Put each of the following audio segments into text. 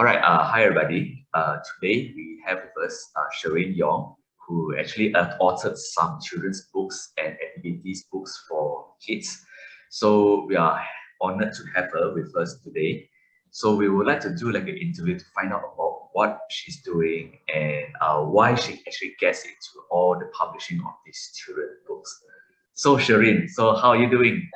All right. Hi, everybody. Today we have with us Shireen Yoong, who actually authored some children's books and activities books for kids. So we are honored to have her with us today. So we would like to do like an interview to find out about what she's doing and why she actually gets into all the publishing of these children's books. So Shireen, so how are you doing?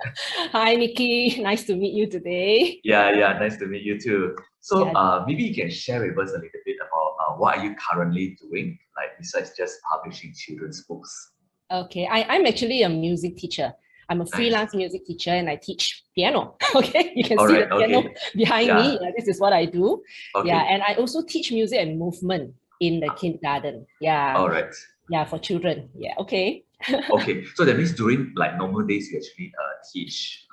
Hi, Nikki. Nice to meet you today. Yeah, nice to meet you too. So Yeah. maybe you can share with us a little bit about what are you currently doing, like besides just publishing children's books. Okay, I'm actually a music teacher. I'm a Nice. freelance music teacher and I teach piano. Okay, you can All see the right, piano okay. behind me. Yeah, This is what I do. Yeah, okay. and I also teach music and movement in the kindergarten. All right. Yeah, for children. Yeah, okay. Okay. So that means during like normal days, you actually teach,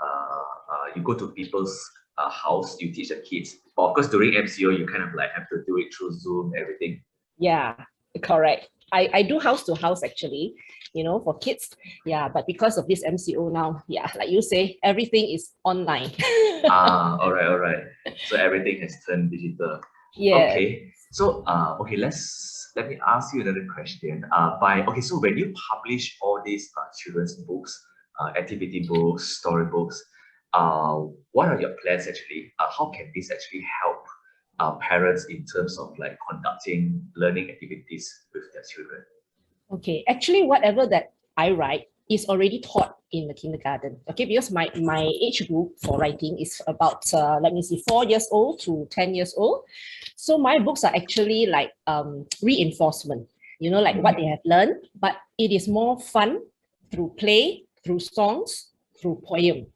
you go to people's house, you teach the kids. But of course, during MCO, you kind of like have to do it through Zoom, everything. Yeah, correct. I do house to house actually, for kids. Yeah, but because of this MCO now, yeah, like you say, everything is online. All right. So everything has turned digital. Yeah. Okay. So okay, let me ask you another question. So when you publish all these children's books, activity books, storybooks, what are your plans actually? How can this actually help parents in terms of like conducting learning activities with their children? Okay, actually, whatever that I write is already taught in the kindergarten. Okay, because my age group for writing is about 4 years old to 10 years old. So my books are actually like reinforcement, like what they have learned, but it is more fun through play, through songs, through poem.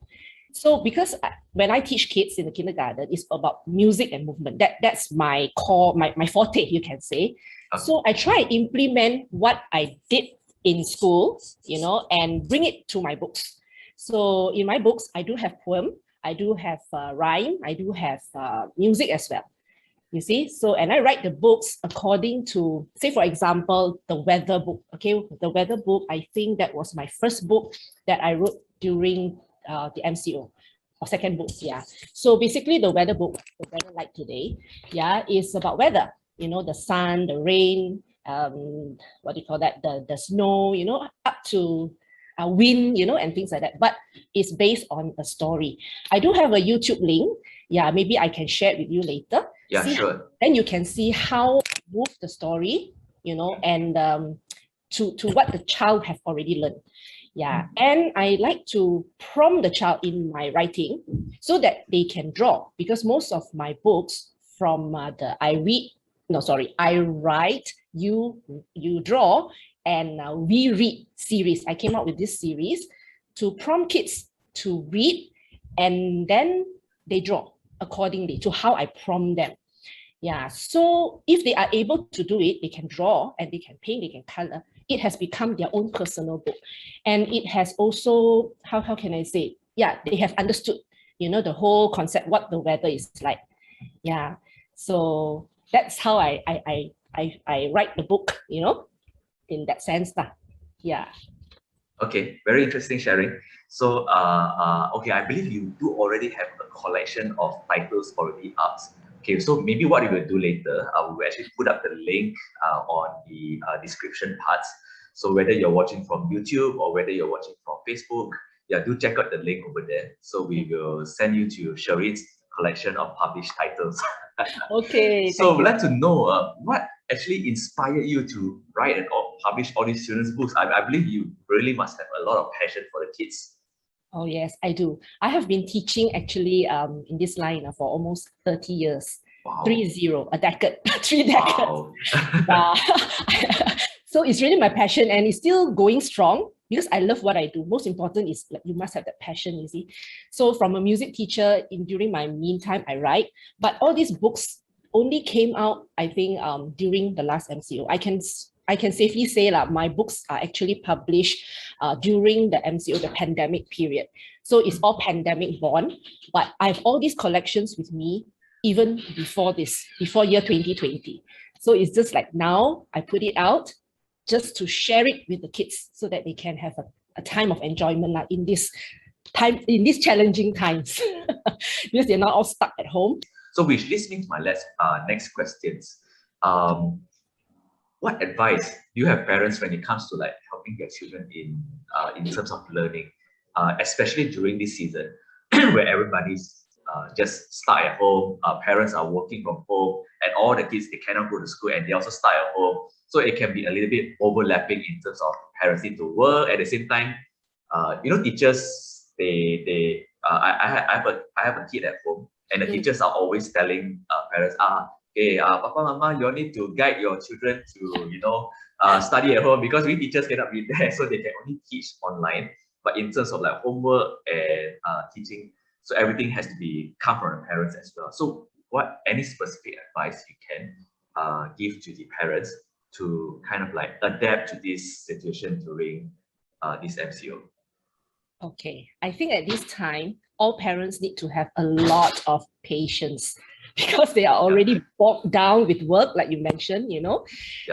So because when I teach kids in the kindergarten, it's about music and movement. That's my core, my forte, you can say. So I try to implement what I did in school, and bring it to my books. So in my books, I do have poem, I do have rhyme, I do have music as well. You see, so and I write the books according to, say, for example, the weather book. Okay, the weather book, I think that was my first book that I wrote during the MCO or second book. Yeah. So basically, the weather book, the weather like today, yeah, is about weather. The sun, the rain, what do you call that? The snow. Up to wind, and things like that. But it's based on a story. I do have a YouTube link. Yeah, maybe I can share it with you later. Yeah, sure. Then you can see how I move the story, and to what the child have already learned. Yeah, and I like to prompt the child in my writing so that they can draw, because most of my books from I write, you draw, and we read series. I came up with this series to prompt kids to read, and then they draw accordingly to how I prompt them. Yeah, so if they are able to do it, they can draw and they can paint, they can color. It has become their own personal book. And it has also, how can I say? Yeah, they have understood, the whole concept, what the weather is like. Yeah, so that's how I write the book, in that sense. Yeah. Okay, very interesting sharing. So, okay, I believe you do already have a collection of titles already up. Okay, so maybe what we will do later, we will actually put up the link on the description parts. So whether you're watching from YouTube or whether you're watching from Facebook, yeah, do check out the link over there. So we will send you to Shireen's collection of published titles. Okay. So we'd like to know what actually inspired you to write and publish all these children's books. I believe you really must have a lot of passion for the kids. Oh, yes, I do. I have been teaching actually in this line for almost 30 years. Wow. 30, a decade, 3 decades. Wow. So it's really my passion, and it's still going strong because I love what I do. Most important is like you must have that passion, you see. So from a music teacher, during my meantime, I write. But all these books only came out, I think, during the last MCO. I can safely say my books are actually published during the MCO, the pandemic period. So it's all pandemic born, but I have all these collections with me even before year 2020. So it's just like now I put it out just to share it with the kids so that they can have a time of enjoyment in this challenging times because they're not all stuck at home. So which leads me to my next questions. What advice do you have parents when it comes to like helping their children in terms of learning, especially during this season where everybody's just stuck at home, parents are working from home, and all the kids, they cannot go to school and they also stuck at home. So it can be a little bit overlapping in terms of parents need to work at the same time. Teachers, I have a kid at home, and the teachers are always telling parents, okay, Papa, Mama, you all need to guide your children to, study at home, because we teachers cannot be there, so they can only teach online. But in terms of like homework and teaching, so everything has to be come from the parents as well. So any specific advice you can give to the parents to kind of like adapt to this situation during this MCO? Okay, I think at this time, all parents need to have a lot of patience because they are already bogged down with work, like you mentioned,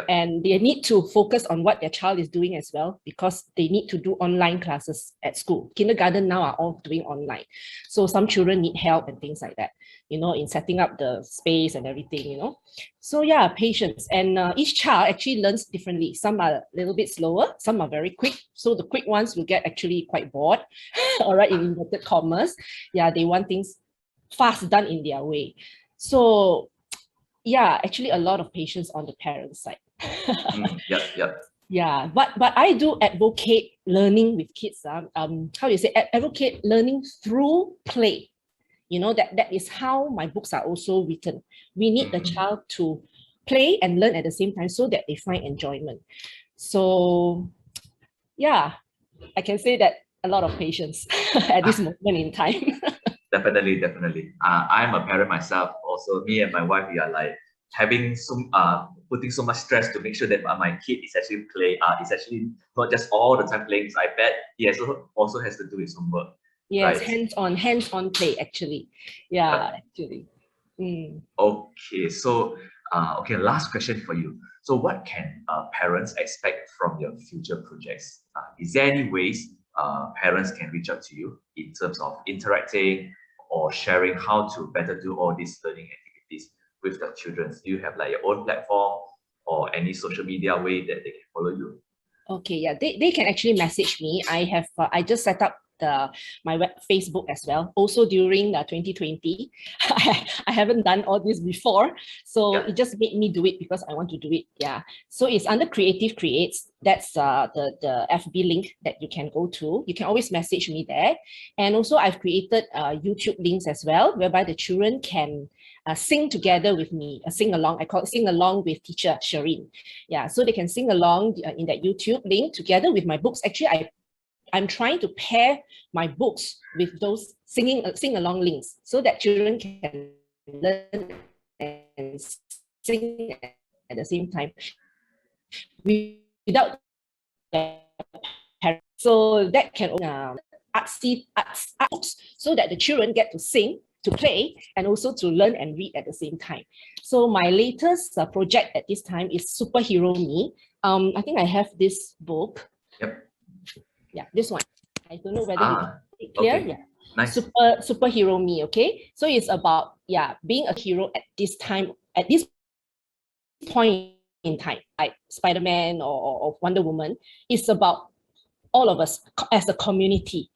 and they need to focus on what their child is doing as well, because they need to do online classes at school. Kindergarten now are all doing online. So some children need help and things like that, in setting up the space and everything, So yeah, patience. And each child actually learns differently. Some are a little bit slower, some are very quick. So the quick ones will get actually quite bored, all right, in inverted commas. Yeah, they want things fast done in their way. So yeah, actually a lot of patience on the parent side. Yep. Yeah, but I do advocate learning with kids. How you say, advocate learning through play. That is how my books are also written. We need the child to play and learn at the same time so that they find enjoyment. So yeah, I can say that a lot of patience at this moment in time. Definitely. I'm a parent myself. Also, me and my wife, we are like having some putting so much stress to make sure that my kid is actually play. Is actually not just all the time playing his iPad. He also has to do his homework. Yes, right? hands-on play actually. Yeah, actually. Okay, so last question for you. So what can parents expect from your future projects? Is there any ways parents can reach out to you in terms of interacting or sharing how to better do all these learning activities with their children? Do you have like your own platform or any social media way that they can follow you? Okay, yeah, they can actually message me. I just set up my Facebook as well. Also during 2020, I haven't done all this before, so it just made me do it because I want to do it. Yeah, so it's under Creative Creates. That's the FB link that you can go to. You can always message me there, and also I've created YouTube links as well, whereby the children can sing together with me, sing along. I call it sing along with Teacher Shireen. Yeah, so they can sing along in that YouTube link together with my books. Actually, I'm trying to pair my books with those sing along links so that children can learn and sing at the same time without their parents. So that can arts books so that the children get to sing, to play, and also to learn and read at the same time. So my latest project at this time is Superhero Me. I think I have this book. Yep. Yeah, this one. I don't know whether it's clear. Okay. Yeah. Nice. Superhero Me. Okay. So it's about being a hero at this time, at this point in time, like Spider-Man or Wonder Woman. It's about all of us as a community,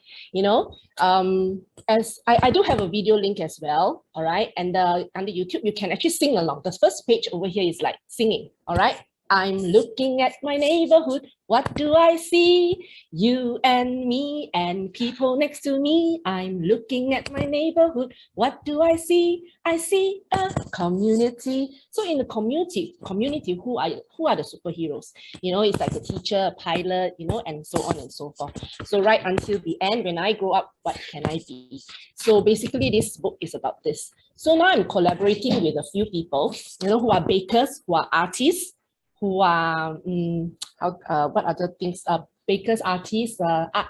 as I do have a video link as well, all right, and under YouTube you can actually sing along. The first page over here is like singing, all right. I'm looking at my neighborhood. What do I see? You and me and people next to me. I'm looking at my neighborhood. What do I see? I see a community. So in the community, who are the superheroes? It's like a teacher, a pilot, and so on and so forth. So right until the end, when I grow up, what can I be? So basically, this book is about this. So now I'm collaborating with a few people, who are bakers, who are artists, who are what other things? Bakers, artists, a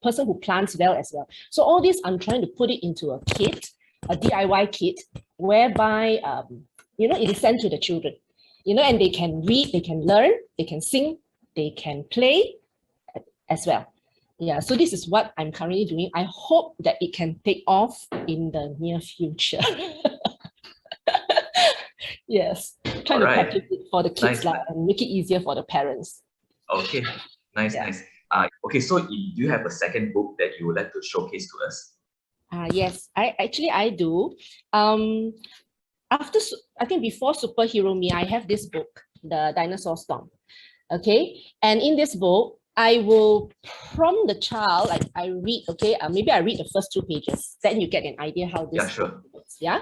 person who plants well as well. So all this, I'm trying to put it into a kit, a DIY kit, whereby it is sent to the children, and they can read, they can learn, they can sing, they can play as well. Yeah, so this is what I'm currently doing. I hope that it can take off in the near future. Yes, All trying to right. package it for the kids Nice. and make it easier for the parents. Okay. Nice, Yeah. nice. Okay, so do you have a second book that you would like to showcase to us? Yes, I do. Um, I think before Superhero Me, I have this book, the Dinosaur Stomp. Okay, and in this book, I will prompt the child, like I read, okay, maybe I read the first 2 pages, then you get an idea how Yeah, this book sure. works. Yeah,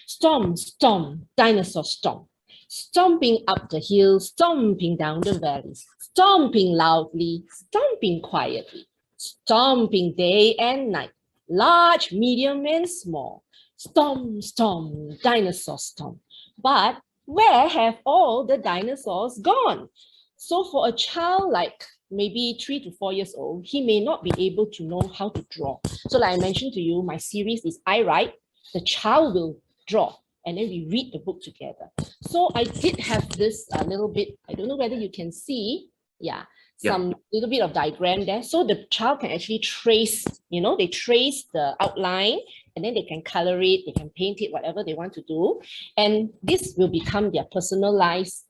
stomp, stomp, dinosaur stomp, stomping up the hill, stomping down the valleys, stomping loudly, stomping quietly, stomping day and night, large, medium, and small. Stomp, stomp, dinosaur stomp. But where have all the dinosaurs gone? So for a child like maybe 3 to 4 years old, he may not be able to know how to draw. So like I mentioned to you, my series is I write, the child will draw, and then we read the book together. So I did have this a little bit, I don't know whether you can see, yeah, Yeah. some little bit of diagram there. So the child can actually trace, they trace the outline, and then they can color it, they can paint it, whatever they want to do. And this will become their personalized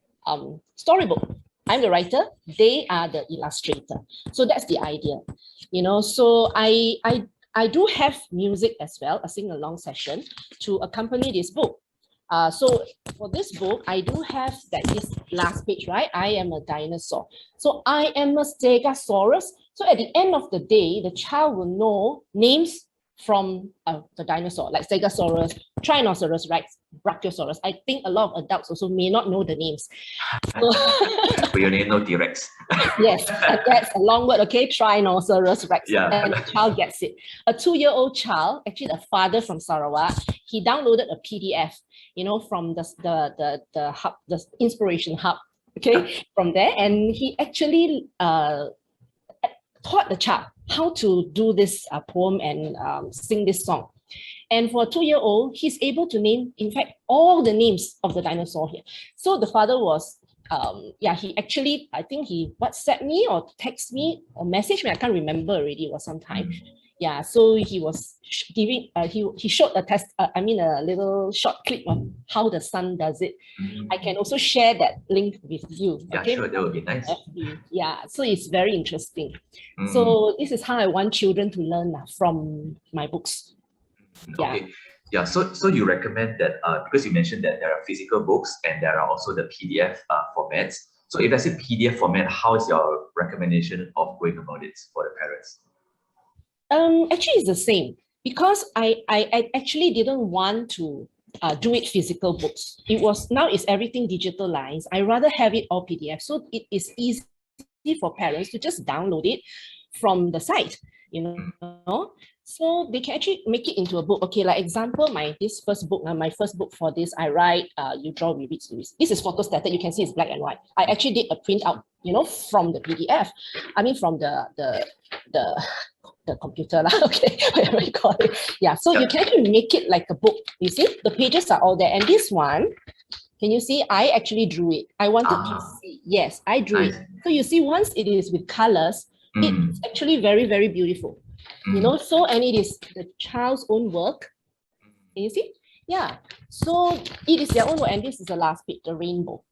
storybook. I'm the writer, they are the illustrator. So that's the idea. So I do have music as well, a sing-along session to accompany this book. So for this book, I do have this last page, right? I am a dinosaur. So I am a stegosaurus. So at the end of the day, the child will know names from the dinosaur, like Stegosaurus, Tyrannosaurus Rex, Brachiosaurus. I think a lot of adults also may not know the names. So, We only know T-Rex. yes, that's a long word, okay? Tyrannosaurus Rex. Yeah. And the child gets it. A 2-year-old child, actually the father from Sarawak, he downloaded a PDF, from the hub, the inspiration hub, okay, from there. And he actually taught the child how to do this poem and sing this song. And for a 2-year-old, he's able to name, in fact, all the names of the dinosaur here. So the father was, he actually, I think he WhatsApp me or text me or message me. I can't remember already. It was some time. Yeah, so he was giving, he showed a a little short clip of how the son does it. I can also share that link with you. Yeah, Okay, sure, that would be nice. yeah, so it's very interesting. So this is how I want children to learn from my books. Yeah. Okay. Yeah, so you recommend that because you mentioned that there are physical books and there are also the PDF formats. So if that's a PDF format, how is your recommendation of going about it for the parents? Actually, it's the same because I actually didn't want to do it physical books. Now it's everything digitalized. I rather have it all PDF, so it is easy for parents to just download it from the site. So they can actually make it into a book. Okay, like example, my first book for this, I write, you draw, we read series. This is photostatic. You can see it's black and white. I actually did a printout, from the PDF. I mean, from the computer lah. Okay, whatever you call it. Yeah, so you can actually make it like a book. You see, the pages are all there. And this one, can you see? I actually drew it. I wanted to see. Yes, I drew it. So you see, once it is with colors, it's actually very, very beautiful. So, and it is the child's own work. Can you see? Yeah. So it is their own work, and this is the last bit, the rainbow.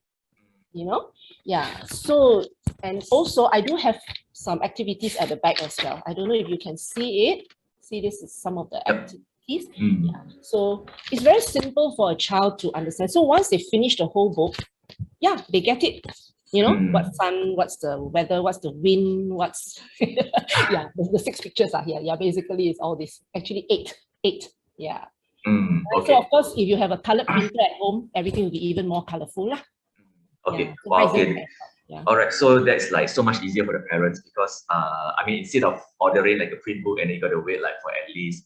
Yeah. So, and also I do have some activities at the back as well. I don't know if you can see it. See, this is some of the activities. Yeah. So it's very simple for a child to understand. So once they finish the whole book, yeah, they get it. What sun, what's the weather, what's the wind, what's yeah, the 6 pictures are here. Yeah, basically it's all this. Actually eight. Yeah. Okay. So of course, if you have a colored printer at home, everything will be even more colorful lah. Okay. Yeah. So wow. Okay. Yeah. All right. So that's like so much easier for the parents because I mean, instead of ordering like a print book and you got to wait like for at least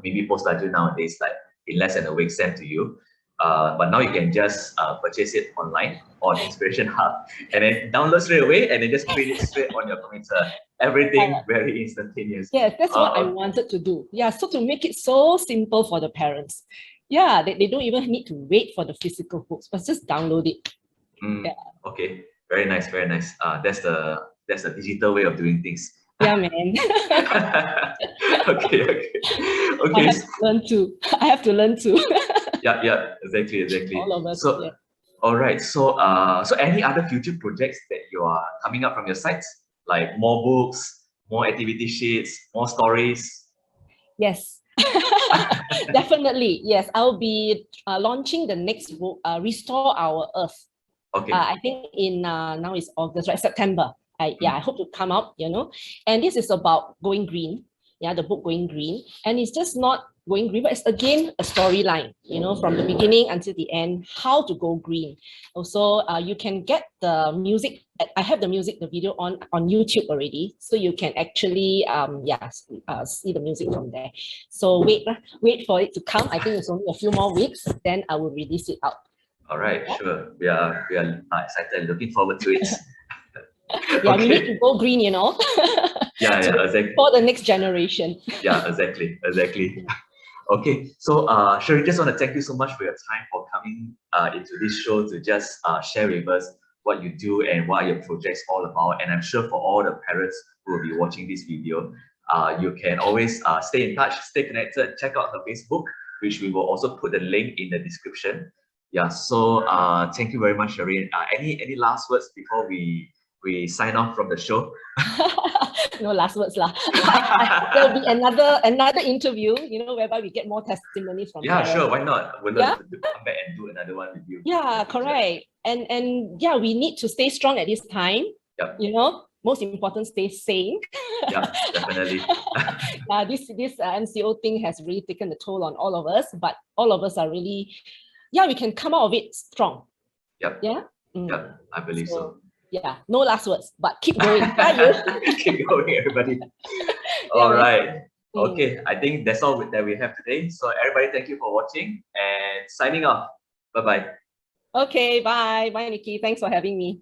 maybe postgraduate nowadays like in less than a week sent to you. But now you can just purchase it online on Inspiration Hub and then download straight away and then just print it straight on your computer. Everything very instantaneous. Yes, that's what I wanted to do. Yeah, so to make it so simple for the parents. Yeah, they don't even need to wait for the physical books, but just download it. Yeah. Okay, very nice, very nice. That's the digital way of doing things. Yeah, man. Okay, okay. I Okay. have to learn too. I have to learn too. Yeah, exactly. All of us. So, Yeah. all right. So, so any other future projects that you are coming up from your sites, like more books, more activity sheets, more stories? Yes. Definitely. Yes. I'll be launching the next book, Restore Our Earth. Okay. I think in now it's August, right? September. I hope to come out, and this is about going green. Yeah, the book Going Green. And it's just not going green, but it's again a storyline, from the beginning until the end, how to go green. Also, you can get the music. I have the music, the video on YouTube already. So you can actually see the music from there. So wait for it to come. I think it's only a few more weeks, then I will release it out. All right, sure. We are excited and looking forward to it. Yeah, we need to go green, Yeah, exactly. for the next generation. Yeah, exactly. Okay, so Shireen, just want to thank you so much for your time for coming into this show to just share with us what you do and what are your projects all about. And I'm sure for all the parents who will be watching this video, you can always stay in touch, stay connected, check out her Facebook, which we will also put the link in the description. Yeah, so thank you very much, Shireen. Any last words before we sign off from the show? No last words lah. There'll be another interview, whereby we get more testimonies from Yeah, parents. sure. Why not? We'll love to come back and do another one with you. Yeah, correct. And yeah, we need to stay strong at this time. Yep. Most important, stay sane. Yeah, definitely. This MCO thing has really taken a toll on all of us, but all of us are really, we can come out of it strong. Yep. Yeah. Yep. I believe so. Yeah, no last words, but keep going. Keep going, everybody. All right. Okay, I think that's all that we have today. So everybody, thank you for watching and signing off. Bye-bye. Okay, bye. Bye, Nikki. Thanks for having me.